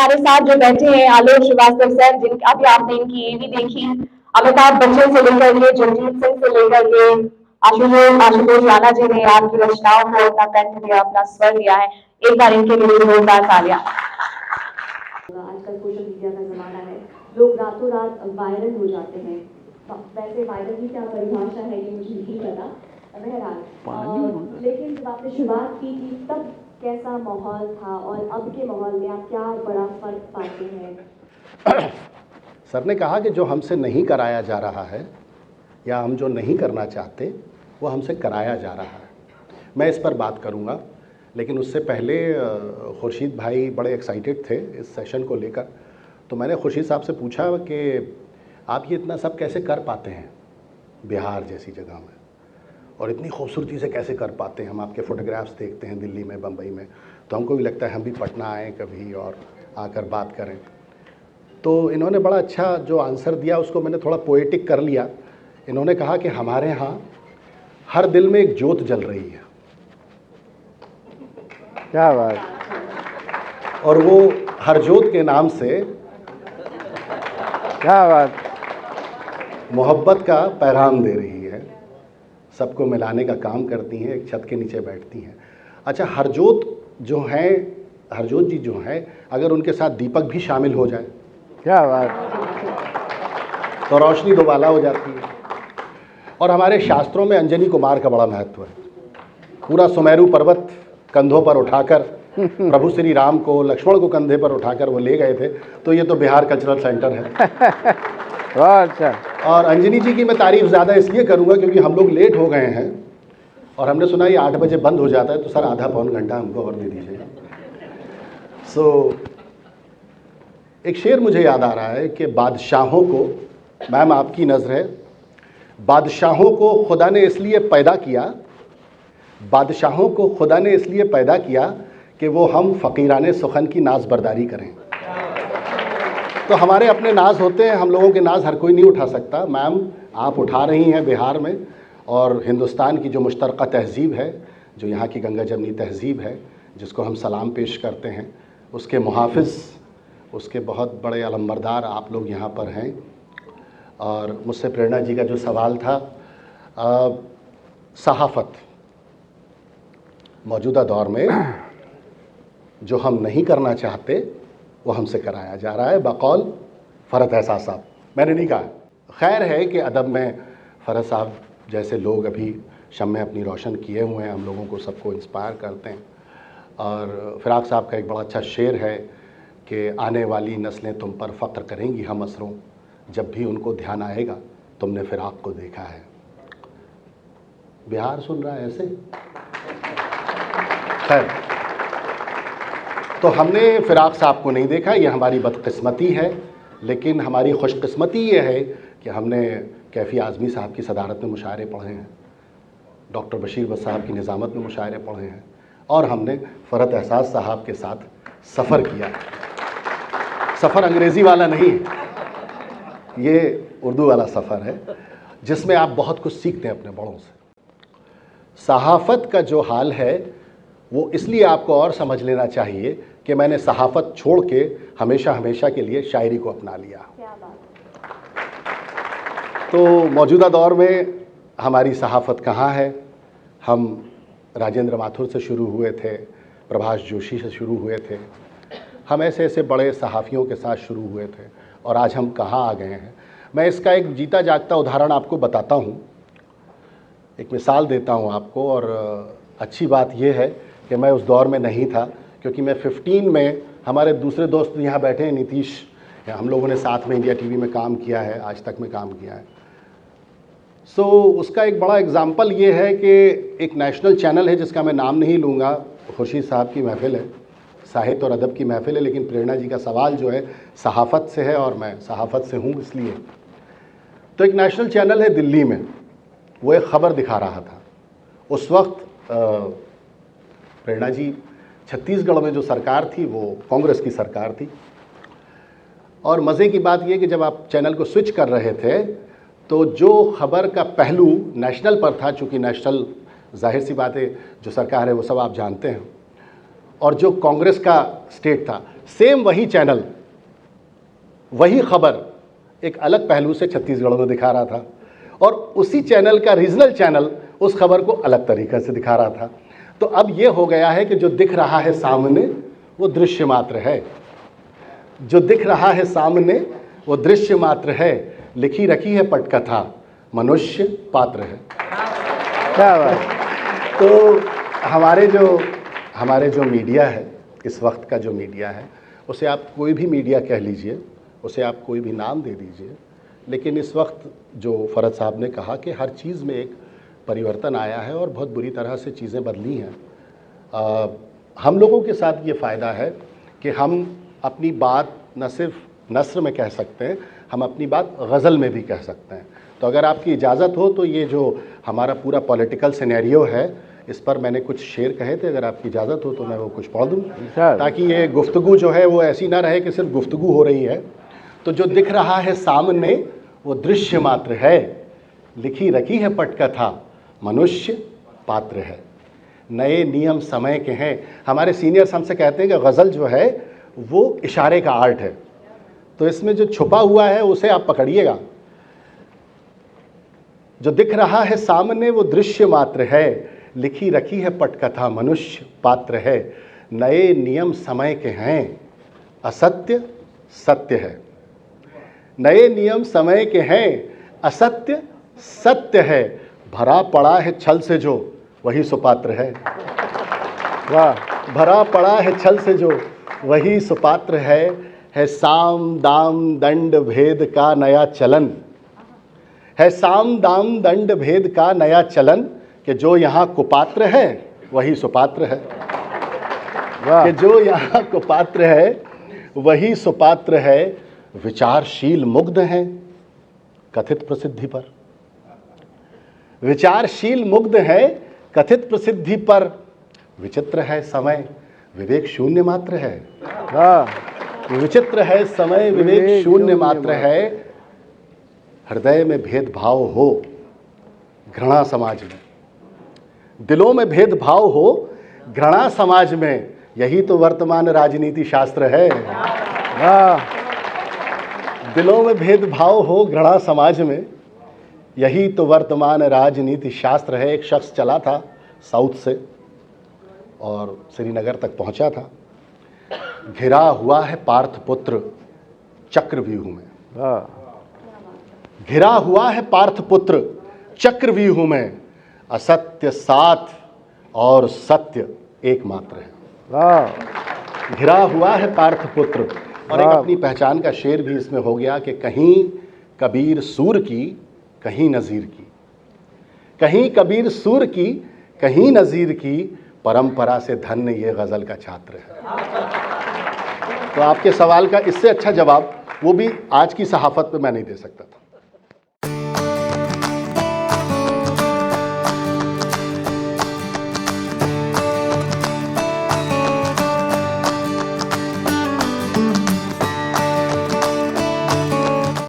हमारे साथ जो बैठे हैं आलोक श्रीवास्तव सर, जिन अभी आपने इनकी एवी देखी, अमिताभ बच्चन से लेकर के जगजीत सिंह से लेकर के आशुतोष राणा जी ने आपकी रचनाओं को अपना कंठ दिया, अपना स्वर दिया है। एक बार इनके लिए जोरदार तालियां। आजकल सोशल मीडिया का जमाना है, लोग रातों रात वायरल हो जाते हैं। वैसे वायरल की क्या परिभाषा है ये मुझे नहीं पता, बहरहाल लेकिन जब आपने शुरुआत की थी तब कैसा माहौल था और अब के माहौल में आप क्या बड़ा फर्क पाते हैं? सर ने कहा कि जो हमसे नहीं कराया जा रहा है या हम जो नहीं करना चाहते वो हमसे कराया जा रहा है, मैं इस पर बात करूंगा। लेकिन उससे पहले खुर्शीद भाई बड़े एक्साइटेड थे इस सेशन को लेकर, तो मैंने खुर्शीद साहब से पूछा कि आप ये इतना सब कैसे कर पाते हैं बिहार जैसी जगह में, और इतनी खूबसूरती से कैसे कर पाते हैं। हम आपके फ़ोटोग्राफ्स देखते हैं दिल्ली में, बम्बई में, तो हमको भी लगता है हम भी पटना आएँ कभी और आकर बात करें। तो इन्होंने बड़ा अच्छा जो आंसर दिया उसको मैंने थोड़ा पोएटिक कर लिया। इन्होंने कहा कि हमारे यहाँ हर दिल में एक ज्योत जल रही है। क्या बात। और वो हर ज्योत के नाम से क्या बात, मोहब्बत का पैगाम दे रही है, सबको मिलाने का काम करती हैं, एक छत के नीचे बैठती हैं। अच्छा, हरजोत जो हैं, हरजोत जी जो हैं, अगर उनके साथ दीपक भी शामिल हो जाए, क्या बात, तो रोशनी दोबाला हो जाती है। और हमारे शास्त्रों में अंजनी कुमार का बड़ा महत्व है। पूरा सुमेरु पर्वत कंधों पर उठाकर प्रभु श्री राम को, लक्ष्मण को कंधे पर उठाकर वो ले गए थे। तो ये तो बिहार कल्चरल सेंटर है। बहुत अच्छा। और अंजनी जी की मैं तारीफ ज़्यादा इसलिए करूँगा क्योंकि हम लोग लेट हो गए हैं और हमने सुना ये 8 बजे बंद हो जाता है, तो सर आधा पौन घंटा हमको और दे दीजिए। एक शेर मुझे याद आ रहा है कि बादशाहों को, मैम आपकी नज़र है, बादशाहों को खुदा ने इसलिए पैदा किया, बादशाहों को खुदा ने इसलिए पैदा किया कि वो हम फ़कीराने सुखन की नाज बर्दारी करें। तो हमारे अपने नाज होते हैं, हम लोगों के नाज हर कोई नहीं उठा सकता। मैम आप उठा रही हैं बिहार में, और हिंदुस्तान की जो मुश्तरका तहज़ीब है, जो यहाँ की गंगा जमनी तहज़ीब है, जिसको हम सलाम पेश करते हैं, उसके मुहाफ़िज़, उसके बहुत बड़े अलमबरदार आप लोग यहाँ पर हैं। और मुझसे प्रेरणा जी का जो सवाल था, सहाफ़त मौजूदा दौर में जो हम नहीं करना चाहते वो हमसे कराया जा रहा है, बकौल फ़रहत एहसास साहब। मैंने नहीं कहा। खैर है कि अदब में फ़रहत साहब जैसे लोग अभी शम्में अपनी रोशन किए हुए हैं, हम लोगों को सबको इंस्पायर करते हैं। और फ़िराक साहब का एक बड़ा अच्छा शेर है कि आने वाली नस्लें तुम पर फ़ख्र करेंगी हम असरों, जब भी उनको ध्यान आएगा तुमने फ़िराक को देखा है। बिहार सुन रहा है ऐसे। खैर, तो हमने फ़िराक साहब को नहीं देखा, ये हमारी बदकिस्मती है। लेकिन हमारी खुशकिस्मती ये है कि हमने कैफ़ी आज़मी साहब की सदारत में मुशायरे पढ़े हैं, डॉक्टर बशीर बट साहब की निज़ामत में मुशायरे पढ़े हैं, और हमने फ़रहत एहसास साहब के साथ सफ़र किया। सफ़र अंग्रेज़ी वाला नहीं है, ये उर्दू वाला सफ़र है, जिसमें आप बहुत कुछ सीखते हैं अपने बड़ों से। सहाफ़त का जो हाल है वो इसलिए आपको और समझ लेना चाहिए कि मैंने सहाफ़त छोड़ के हमेशा हमेशा के लिए शायरी को अपना लिया। तो मौजूदा दौर में हमारी सहाफ़त कहाँ है? हम राजेंद्र माथुर से शुरू हुए थे, प्रभाष जोशी से शुरू हुए थे, हम ऐसे ऐसे बड़े सहाफ़ियों के साथ शुरू हुए थे, और आज हम कहाँ आ गए हैं। मैं इसका एक जीता जागता उदाहरण आपको बताता हूँ, एक मिसाल देता हूँ आपको। और अच्छी बात यह है कि मैं उस दौर में नहीं था, क्योंकि मैं 15 में, हमारे दूसरे दोस्त यहाँ बैठे हैं, नीतीश, हम लोगों ने साथ में इंडिया टीवी में काम किया है, आज तक में काम किया है। उसका एक बड़ा एग्ज़ाम्पल ये है कि एक नेशनल चैनल है जिसका मैं नाम नहीं लूँगा, खुर्शीद साहब की महफ़िल है, साहित्य और अदब की महफ़िल है, लेकिन प्रेरणा जी का सवाल जो है सहाफ़त से है और मैं सहाफ़त से हूँ इसलिए। तो एक नेशनल चैनल है दिल्ली में, वो एक ख़बर दिखा रहा था। उस वक्त प्रेरणा जी, छत्तीसगढ़ में जो सरकार थी वो कांग्रेस की सरकार थी। और मज़े की बात ये कि जब आप चैनल को स्विच कर रहे थे तो जो ख़बर का पहलू नेशनल पर था, चूँकि नेशनल ज़ाहिर सी बात है जो सरकार है वो सब आप जानते हैं, और जो कांग्रेस का स्टेट था, सेम वही चैनल वही खबर एक अलग पहलू से छत्तीसगढ़ में दिखा रहा था, और उसी चैनल का रीजनल चैनल उस खबर को अलग तरीके से दिखा रहा था। तो अब ये हो गया है कि जो दिख रहा है सामने वो दृश्य मात्र है, जो दिख रहा है सामने वो दृश्य मात्र है, लिखी रखी है पटकथा, मनुष्य पात्र है। क्या बात। तो हमारे जो मीडिया है, इस वक्त का जो मीडिया है, उसे आप कोई भी मीडिया कह लीजिए, उसे आप कोई भी नाम दे दीजिए, लेकिन इस वक्त जो फरद साहब ने कहा कि हर चीज़ में एक परिवर्तन आया है और बहुत बुरी तरह से चीज़ें बदली हैं। हम लोगों के साथ ये फ़ायदा है कि हम अपनी बात न सिर्फ नस्र में कह सकते हैं, हम अपनी बात गज़ल में भी कह सकते हैं। तो अगर आपकी इजाज़त हो तो ये जो हमारा पूरा पॉलिटिकल सिनेरियो है, इस पर मैंने कुछ शेर कहे थे, अगर आपकी इजाज़त हो तो मैं वो कुछ पढ़ दूँ, ताकि ये गुफ्तगू जो है वो ऐसी ना रहे कि सिर्फ गुफ्तगू हो रही है। तो जो दिख रहा है सामने वो दृश्य मात्र है, लिखी रखी है पटकथा, मनुष्य पात्र है, नए नियम समय के हैं। हमारे सीनियर्स हमसे कहते हैं कि गज़ल जो है वो इशारे का आर्ट है, तो इसमें जो छुपा हुआ है उसे आप पकड़िएगा। जो दिख रहा है सामने वो दृश्य मात्र है, लिखी रखी है पटकथा, मनुष्य पात्र है, नए नियम समय के हैं, असत्य सत्य है। नए नियम समय के हैं, असत्य सत्य है, भरा पड़ा है छल से जो वही सुपात्र है। वाह। भरा पड़ा है छल से जो वही सुपात्र है साम दाम दंड भेद का नया चलन, है साम दाम दंड भेद का नया चलन, कि जो यहाँ कुपात्र है वही सुपात्र है। कि जो यहाँ कुपात्र है वही सुपात्र है, विचारशील मुग्ध हैं कथित प्रसिद्धि पर, विचारशील मुग्ध है कथित प्रसिद्धि पर, विचित्र है समय विवेक शून्य मात्र है। विचित्र है समय विवेक शून्य मात्र है, हृदय में भेदभाव हो घृणा समाज में, दिलों में भेदभाव हो घृणा समाज में, यही तो वर्तमान राजनीति शास्त्र है। दिलों में भेदभाव हो घृणा समाज में, यही तो वर्तमान राजनीति शास्त्र है। एक शख्स चला था साउथ से और श्रीनगर तक पहुंचा था, घिरा हुआ है पार्थपुत्र चक्रव्यूह में, घिरा हुआ है पार्थपुत्र चक्रव्यूह में, असत्य साथ और सत्य एकमात्र है। घिरा हुआ है पार्थपुत्र। और एक अपनी पहचान का शेर भी इसमें हो गया कि कहीं कबीर सूर की कहीं नज़ीर की, कहीं कबीर सूर की कहीं नज़ीर की, परंपरा से धन्य ये गज़ल का छात्र है। तो आपके सवाल का इससे अच्छा जवाब वो भी आज की सहाफ़त पे मैं नहीं दे सकता था।